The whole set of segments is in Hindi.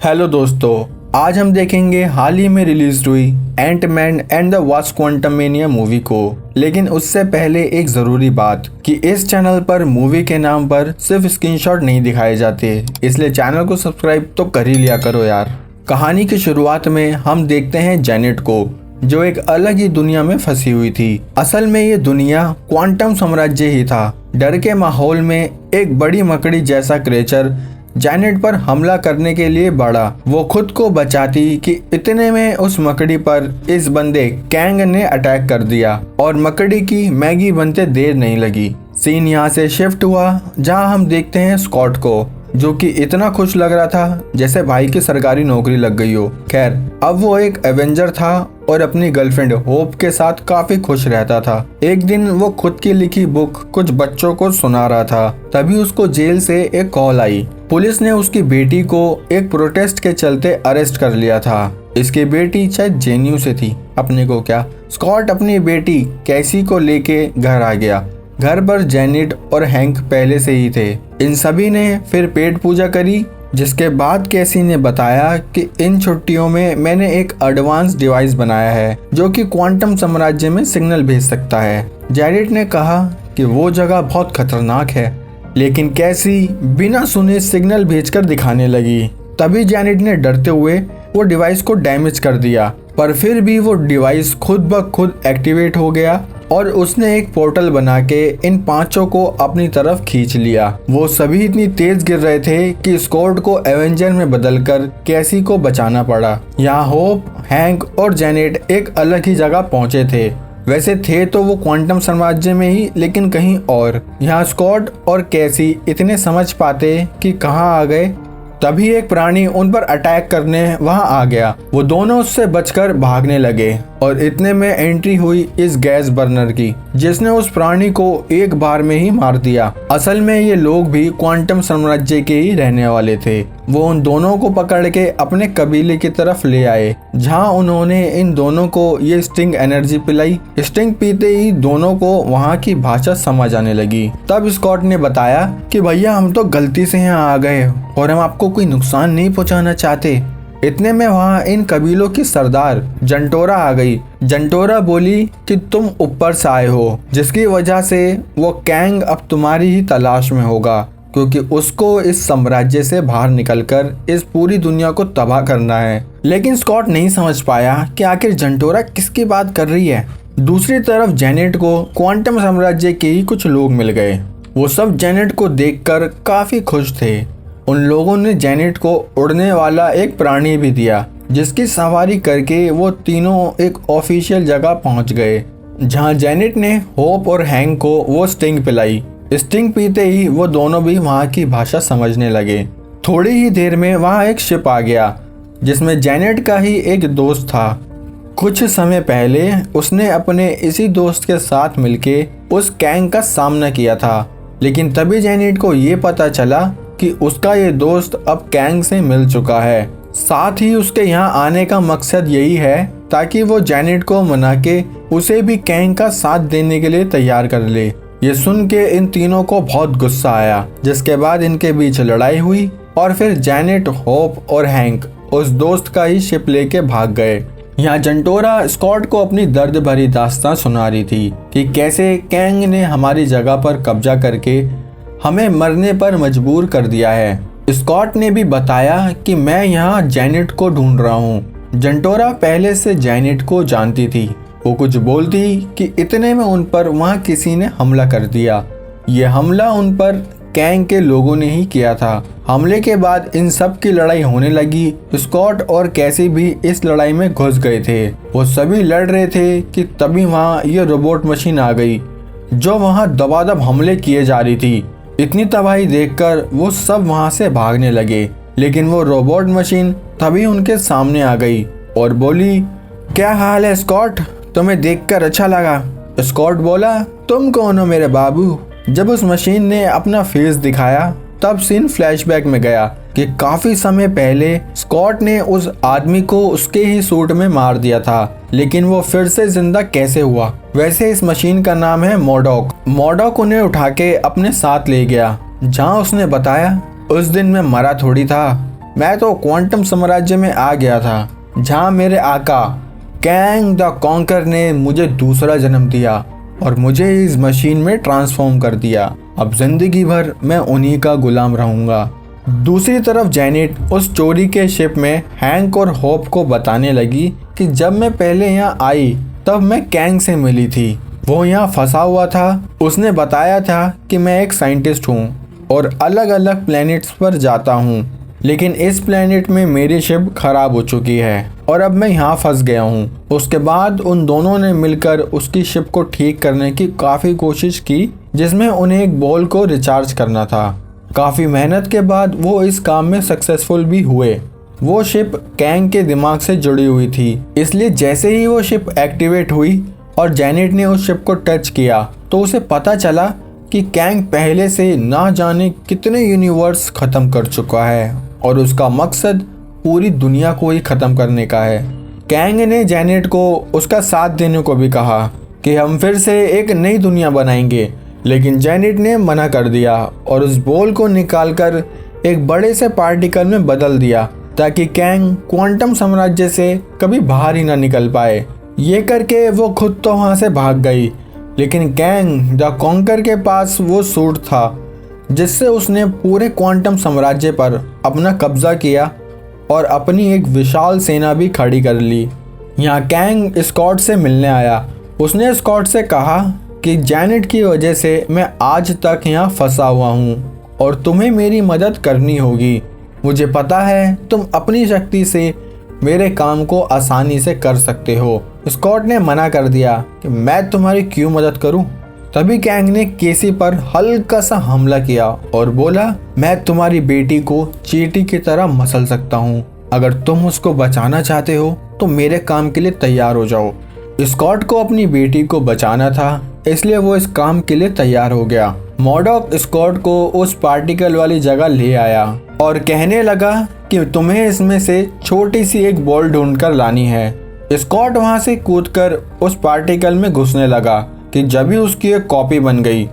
हेलो दोस्तों, आज हम देखेंगे हाल ही में रिलीज हुई Ant Man and the Wasp Quantumania movie को। लेकिन उससे पहले एक ज़रूरी बात कि इस चैनल पर मूवी के नाम पर सिर्फ स्क्रीनशॉट नहीं दिखाए जाते, इसलिए चैनल को सब्सक्राइब तो कर ही लिया करो यार। कहानी की शुरुआत में हम देखते हैं जेनेट को, जो एक अलग ही दुनिया में फंसी हुई थी। असल में ये दुनिया क्वांटम साम्राज्य ही था। डर के माहौल में एक बड़ी मकड़ी जैसा क्रिएचर जेनेट पर हमला करने के लिए बढ़ा। वो खुद को बचाती कि इतने में उस मकड़ी पर इस बंदे कैंग ने अटैक कर दिया और मकड़ी की मैगी बनते देर नहीं लगी। सीन यहाँ से शिफ्ट हुआ जहाँ हम देखते हैं स्कॉट को, जो कि इतना खुश लग रहा था जैसे भाई की सरकारी नौकरी लग गई हो। खैर, अब वो एक एवेंजर था और अपनी गर्लफ्रेंड होप के साथ काफी खुश रहता था। एक दिन वो खुद की लिखी बुक कुछ बच्चों को सुना रहा था, तभी उसको जेल से एक कॉल आई। पुलिस ने उसकी बेटी को एक प्रोटेस्ट के चलते अरेस्ट कर लिया था। इसकी बेटी शायद जेन्यू से थी, अपने को क्या। स्कॉट अपनी बेटी कैसी को लेके घर आ गया। घर पर जेनेट और हैंक पहले से ही थे। इन सभी ने फिर पेट पूजा करी, जिसके बाद कैसी ने बताया कि इन छुट्टियों में मैंने एक एडवांस डिवाइस बनाया है जो कि क्वांटम साम्राज्य में सिग्नल भेज सकता है। जेनेट ने कहा कि वो जगह बहुत खतरनाक है, लेकिन कैसी बिना सुने सिग्नल भेजकर दिखाने लगी। तभी जेनेट ने डरते हुए वो डिवाइस को डैमेज कर दिया, पर फिर भी वो डिवाइस खुद ब खुद एक्टिवेट हो गया और उसने एक पोर्टल बना के इन पांचों को अपनी तरफ खींच लिया। वो सभी इतनी तेज गिर रहे थे कि स्कॉट को एवेंजर में बदलकर कैसी को बचाना पड़ा। यहाँ होप, हैंक और जेनेट एक अलग ही जगह पहुंचे थे। वैसे थे तो वो क्वांटम साम्राज्य में ही, लेकिन कहीं और। यहाँ स्कॉट और कैसी इतने समझ पाते कि कहाँ आ गए, तभी एक प्राणी उन पर अटैक करने वहां आ गया। वो दोनों उससे बचकर भागने लगे और इतने में एंट्री हुई इस गैस बर्नर की, जिसने उस प्राणी को एक बार में ही मार दिया। असल में ये लोग भी क्वांटम साम्राज्य के ही रहने वाले थे। वो उन दोनों को पकड़ के अपने कबीले की तरफ ले आए, जहां उन्होंने इन दोनों को ये स्टिंग एनर्जी पिलाई। स्टिंग पीते ही दोनों को वहां की भाषा समझ आने लगी। तब स्कॉट ने बताया कि भैया, हम तो गलती से यहाँ आ गए और हम आपको कोई नुकसान नहीं पहुंचाना चाहते। इतने में वहाँ इन कबीलों की सरदार जंटोरा आ गई। जंटोरा बोली कि तुम ऊपर से आए हो, जिसकी वजह से वो कैंग अब तुम्हारी ही तलाश में होगा, क्योंकि उसको इस साम्राज्य से बाहर निकलकर इस पूरी दुनिया को तबाह करना है। लेकिन स्कॉट नहीं समझ पाया कि आखिर जंटोरा किसकी बात कर रही है। दूसरी तरफ जेनेट को क्वांटम साम्राज्य के ही कुछ लोग मिल गए। वो सब जेनेट को देखकर काफी खुश थे। उन लोगों ने जेनेट को उड़ने वाला एक प्राणी भी दिया, जिसकी सवारी करके वो तीनों एक ऑफिशियल जगह पहुंच गए, जहां जेनेट ने होप और हैंक को वो स्टिंग पिलाई। स्टिंग पीते ही वो दोनों भी वहां की भाषा समझने लगे। थोड़ी ही देर में वहां एक शिप आ गया, जिसमें जेनेट का ही एक दोस्त था। कुछ समय पहले उसने अपने इसी दोस्त के साथ मिलके उस कैंग का सामना किया था, लेकिन तभी जेनेट को ये पता चला कि उसका ये दोस्त अब कैंग से मिल चुका है। साथ ही उसके यहाँ आने का मकसद यही है ताकि वो जेनेट को मना के उसे भी कैंग का साथ देने के लिए तैयार कर ले। ये सुन के इन तीनों को बहुत गुस्सा आया, जिसके बाद इनके बीच लड़ाई हुई और फिर जेनेट, होप और हैंक उस दोस्त का ही शिप लेके भाग गए। यहाँ जंटोरा स्कॉट को अपनी दर्द भरी दास्तां सुना रही थी कि कैसे कैंग ने हमारी जगह पर कब्जा करके हमें मरने पर मजबूर कर दिया है। स्कॉट ने भी बताया कि मैं यहाँ जेनेट को ढूंढ रहा हूँ। जंटोरा पहले से जेनेट को जानती थी। वो कुछ बोलती कि इतने में उन पर वहाँ किसी ने हमला कर दिया। ये हमला उन पर कैंग के लोगों ने ही किया था। हमले के बाद इन सब की लड़ाई होने लगी। स्कॉट और कैसी भी इस लड़ाई में घुस गए थे। वो सभी लड़ रहे थे कि तभी वहाँ ये रोबोट मशीन आ गई, जो वहाँ दबादब हमले किए जा रही थी। इतनी तबाही देखकर वो सब वहां से भागने लगे, लेकिन वो रोबोट मशीन तभी उनके सामने आ गई और बोली, क्या हाल है स्कॉट, तुम्हें देखकर अच्छा लगा। स्कॉट बोला, तुम कौन हो मेरे बाबू। जब उस मशीन ने अपना फेस दिखाया, तब सीन फ्लैशबैक में गया कि काफी समय पहले स्कॉट ने उस आदमी को उसके ही सूट में मार दिया था, लेकिन वो फिर से जिंदा कैसे हुआ। वैसे इस मशीन का नाम है मोडॉक। मोडॉक उन्हें उठा के अपने साथ ले गया, जहाँ उसने बताया, उस दिन मैं मरा थोड़ी था, मैं तो क्वांटम साम्राज्य में आ गया था, जहाँ मेरे आका कैंग द कॉन्कर ने मुझे दूसरा जन्म दिया और मुझे इस मशीन में ट्रांसफॉर्म कर दिया। अब जिंदगी भर मैं उन्हीं का गुलाम रहूंगा। दूसरी तरफ जेनेट उस चोरी के शिप में हैंक और होप को बताने लगी कि जब मैं पहले यहाँ आई तब मैं कैंग से मिली थी। वो यहाँ फंसा हुआ था। उसने बताया था कि मैं एक साइंटिस्ट हूँ और अलग अलग प्लैनेट्स पर जाता हूँ, लेकिन इस प्लैनेट में मेरी शिप खराब हो चुकी है और अब मैं यहाँ फंस गया हूँ। उसके बाद उन दोनों ने मिलकर उसकी शिप को ठीक करने की काफ़ी कोशिश की, जिसमें उन्हें एक बॉल को रिचार्ज करना था। काफ़ी मेहनत के बाद वो इस काम में सक्सेसफुल भी हुए। वो शिप कैंग के दिमाग से जुड़ी हुई थी, इसलिए जैसे ही वो शिप एक्टिवेट हुई और जेनेट ने उस शिप को टच किया तो उसे पता चला कि कैंग पहले से ना जाने कितने यूनिवर्स ख़त्म कर चुका है और उसका मकसद पूरी दुनिया को ही ख़त्म करने का है। कैंग ने जेनेट को उसका साथ देने को भी कहा कि हम फिर से एक नई दुनिया बनाएंगे, लेकिन जेनेट ने मना कर दिया और उस बॉल को निकालकर एक बड़े से पार्टिकल में बदल दिया ताकि कैंग क्वांटम साम्राज्य से कभी बाहर ही ना निकल पाए। ये करके वो खुद तो वहाँ से भाग गई, लेकिन कैंग द कॉन्कर के पास वो सूट था जिससे उसने पूरे क्वांटम साम्राज्य पर अपना कब्जा किया और अपनी एक विशाल सेना भी खड़ी कर ली। यहाँ कैंग स्कॉट से मिलने आया। उसने स्कॉट से कहा कि जेनेट की वजह से मैं आज तक यहाँ फंसा हुआ हूँ और तुम्हें मेरी मदद करनी होगी। मुझे पता है तुम अपनी शक्ति से मेरे काम को आसानी से कर सकते हो। स्कॉट ने मना कर दिया कि मैं तुम्हारी क्यों मदद करूं। तभी कैंग ने केसी पर हल्का सा हमला किया और बोला, मैं तुम्हारी बेटी को चींटी की तरह मसल सकता हूं। अगर तुम उसको बचाना चाहते हो तो मेरे काम के लिए तैयार हो जाओ। स्कॉट को अपनी बेटी को बचाना था, इसलिए वो इस काम के लिए तैयार हो गया। मॉडॉक स्कॉट को उस पार्टिकल वाली जगह ले आया और कहने लगा कि तुम्हें इसमें से छोटी सी एक बॉल ढूंढकर लानी है। स्कॉट वहां से कूदकर उस पार्टिकल में घुसने लगा कि जब भी उसकी एक कॉपी बन गई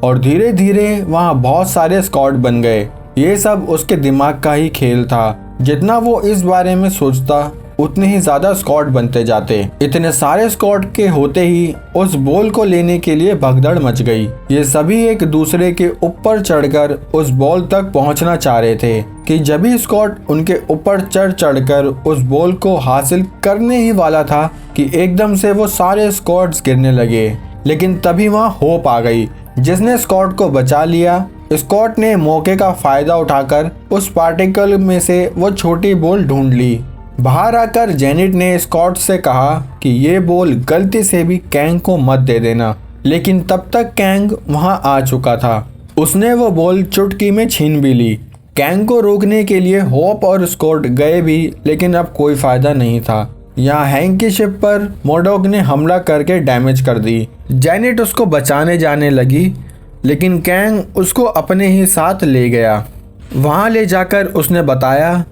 और धीरे धीरे वहां बहुत सारे स्कॉट बन गए। ये सब उसके दिमाग का ही खेल था। जितना वो इस बारे में सोचता उतने ही ज्यादा स्कॉट बनते जाते। इतने सारे स्कॉट के होते ही उस बॉल को लेने के लिए भगदड़ मच गई। ये सभी एक दूसरे के ऊपर चढ़कर उस बॉल तक पहुंचना चाह रहे थे कि जब भी स्कॉट उनके ऊपर चढ़कर उस बॉल को हासिल करने ही वाला था कि एकदम से वो सारे स्कॉट्स गिरने लगे। लेकिन तभी वहाँ होप आ गई, जिसने स्कॉट को बचा लिया। स्कॉट ने मौके का फायदा उठाकर उस पार्टिकल में से वो छोटी बॉल ढूंढ ली। बाहर आकर जेनेट ने स्कॉट से कहा कि ये बॉल गलती से भी कैंग को मत दे देना, लेकिन तब तक कैंग वहां आ चुका था। उसने वो बॉल चुटकी में छीन भी ली। कैंग को रोकने के लिए होप और स्कॉट गए भी, लेकिन अब कोई फायदा नहीं था। यहाँ हैंक की शिप पर मॉडॉक ने हमला करके डैमेज कर दी। जेनेट उसको बचाने जाने लगी, लेकिन कैंग उसको अपने ही साथ ले गया। वहाँ ले जाकर उसने बताया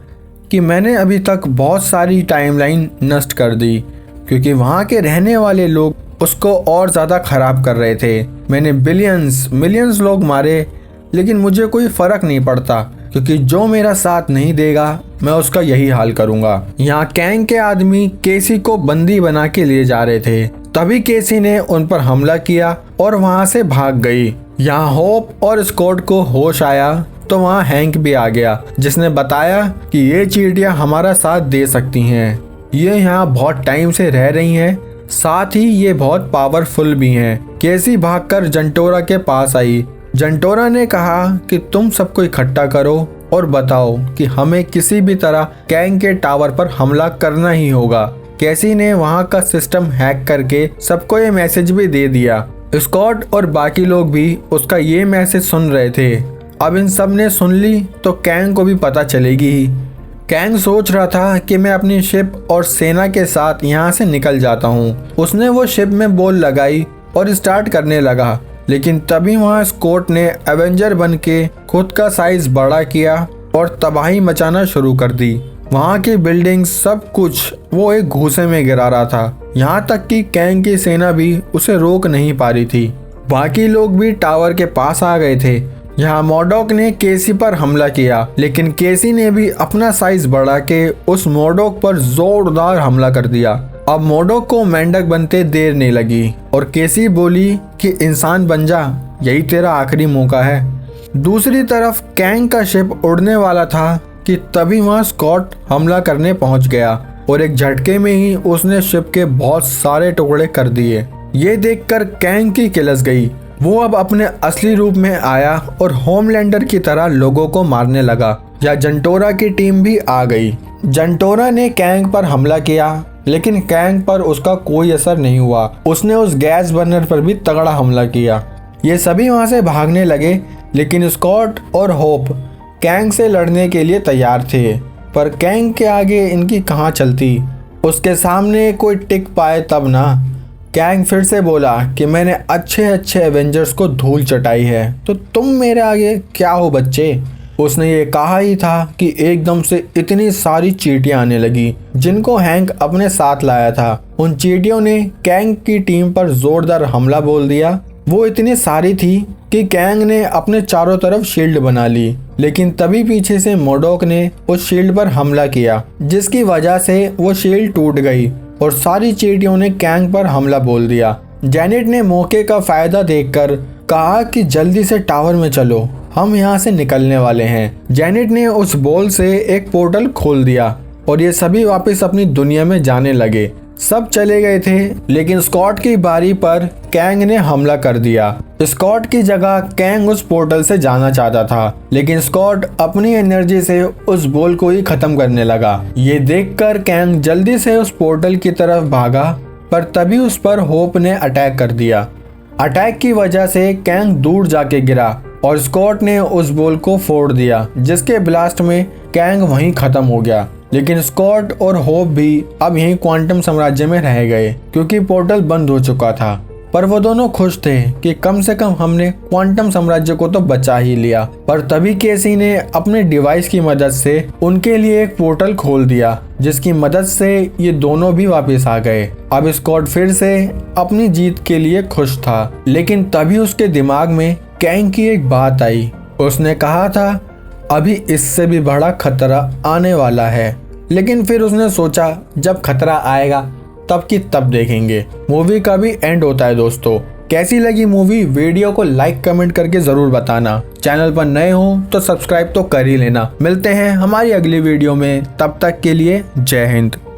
कि मैंने अभी तक बहुत सारी टाइमलाइन नष्ट कर दी, क्योंकि वहाँ के रहने वाले लोग उसको और ज़्यादा ख़राब कर रहे थे। मैंने मिलियंस लोग मारे, लेकिन मुझे कोई फ़र्क नहीं पड़ता, क्योंकि जो मेरा साथ नहीं देगा मैं उसका यही हाल करूँगा। यहाँ कैंग के आदमी केसी को बंदी बना के ले जा रहे थे। तभी केसी ने उन पर हमला किया और वहाँ से भाग गई। यहाँ होप और स्कॉट को होश आया तो वहाँ हैंक भी आ गया, जिसने बताया कि ये चींटियां हमारा साथ दे सकती हैं। ये यहाँ बहुत टाइम से रह रही हैं, साथ ही ये बहुत पावरफुल भी हैं। केसी भागकर जंटोरा के पास आई। जंटोरा ने कहा कि तुम सबको इकट्ठा करो और बताओ कि हमें किसी भी तरह कैंग के टावर पर हमला करना ही होगा। केसी ने वहाँ का सिस्टम हैक करके सबको ये मैसेज भी दे दिया। स्कॉट और बाकी लोग भी उसका ये मैसेज सुन रहे थे। अब इन सब ने सुन ली तो कैंग को भी पता चलेगी ही। कैंग सोच रहा था कि मैं अपनी शिप और सेना के साथ यहाँ से निकल जाता हूँ। उसने वो शिप में बॉल लगाई और स्टार्ट करने लगा, लेकिन तभी वहाँ स्कॉट ने एवेंजर बन के खुद का साइज बड़ा किया और तबाही मचाना शुरू कर दी। वहाँ की बिल्डिंग्स सब कुछ वो एक घूसे में गिरा रहा था। यहाँ तक कि कैंग की सेना भी उसे रोक नहीं पा रही थी। बाकी लोग भी टावर के पास आ गए थे। यहाँ मॉर्डॉक ने केसी पर हमला किया, लेकिन केसी ने भी अपना साइज बढ़ा के उस मॉर्डॉक पर जोरदार हमला कर दिया। अब मॉर्डॉक को मेंढक बनते देर नहीं लगी और केसी बोली कि इंसान बन जा, यही तेरा आखिरी मौका है। दूसरी तरफ कैंग का शिप उड़ने वाला था कि तभी वहाँ स्कॉट हमला करने पहुंच गया और एक झटके में ही उसने शिप के बहुत सारे टुकड़े कर दिए। ये देखकर कैंग की किलस गई। वो अब अपने असली रूप में आया और होमलैंडर की तरह लोगों को मारने लगा। या जंटोरा की टीम भी आ गई। जंटोरा ने कैंग पर हमला किया, लेकिन कैंग पर उसका कोई असर नहीं हुआ। उसने उस गैस बर्नर पर भी तगड़ा हमला किया। ये सभी वहां से भागने लगे, लेकिन स्कॉट और होप कैंग से लड़ने के लिए तैयार थे, पर कैंग के आगे इनकी कहाँ चलती। उसके सामने कोई टिक पाए तब ना। कैंग फिर से बोला कि मैंने अच्छे अच्छे एवेंजर्स को धूल चटाई है, तो तुम मेरे आगे क्या हो बच्चे। उसने ये कहा ही था कि एकदम से इतनी सारी चींटियां आने लगी जिनको हैंक अपने साथ लाया था। उन चींटियों ने कैंग की टीम पर जोरदार हमला बोल दिया। वो इतनी सारी थी कि कैंग ने अपने चारों तरफ शील्ड बना ली, लेकिन तभी पीछे से मॉर्डॉक ने उस शील्ड पर हमला किया, जिसकी वजह से वो शील्ड टूट गई और सारी चींटियों ने कैंग पर हमला बोल दिया। जेनेट ने मौके का फायदा देखकर कहा कि जल्दी से टावर में चलो, हम यहाँ से निकलने वाले हैं। जेनेट ने उस बॉल से एक पोर्टल खोल दिया और ये सभी वापस अपनी दुनिया में जाने लगे। सब चले गए थे, लेकिन स्कॉट की बारी पर कैंग ने हमला कर दिया। स्कॉट की जगह कैंग उस पोर्टल से जाना चाहता था, लेकिन स्कॉट अपनी एनर्जी से उस बॉल को ही खत्म करने लगा। ये देखकर कैंग जल्दी से उस पोर्टल की तरफ भागा, पर तभी उस पर होप ने अटैक कर दिया। अटैक की वजह से कैंग दूर जाके गिरा और स्कॉट ने उस बॉल को फोड़ दिया, जिसके ब्लास्ट में कैंग वहीं खत्म हो गया। लेकिन स्कॉट और होप भी अब यहीं क्वांटम साम्राज्य में रह गए, क्योंकि पोर्टल बंद हो चुका था। पर वो दोनों खुश थे कि कम से कम हमने क्वांटम साम्राज्य को तो बचा ही लिया। पर तभी केसी ने अपने डिवाइस की मदद से उनके लिए एक पोर्टल खोल दिया, जिसकी मदद से ये दोनों भी वापस आ गए। अब स्कॉट फिर से अपनी जीत के लिए खुश था, लेकिन तभी उसके दिमाग में कैंग की एक बात आई। उसने कहा था अभी इससे भी बड़ा खतरा आने वाला है, लेकिन फिर उसने सोचा जब खतरा आएगा तब की तब देखेंगे। मूवी का भी एंड होता है दोस्तों। कैसी लगी मूवी, वीडियो को लाइक कमेंट करके जरूर बताना। चैनल पर नए हो तो सब्सक्राइब तो कर ही लेना। मिलते हैं हमारी अगली वीडियो में, तब तक के लिए जय हिंद।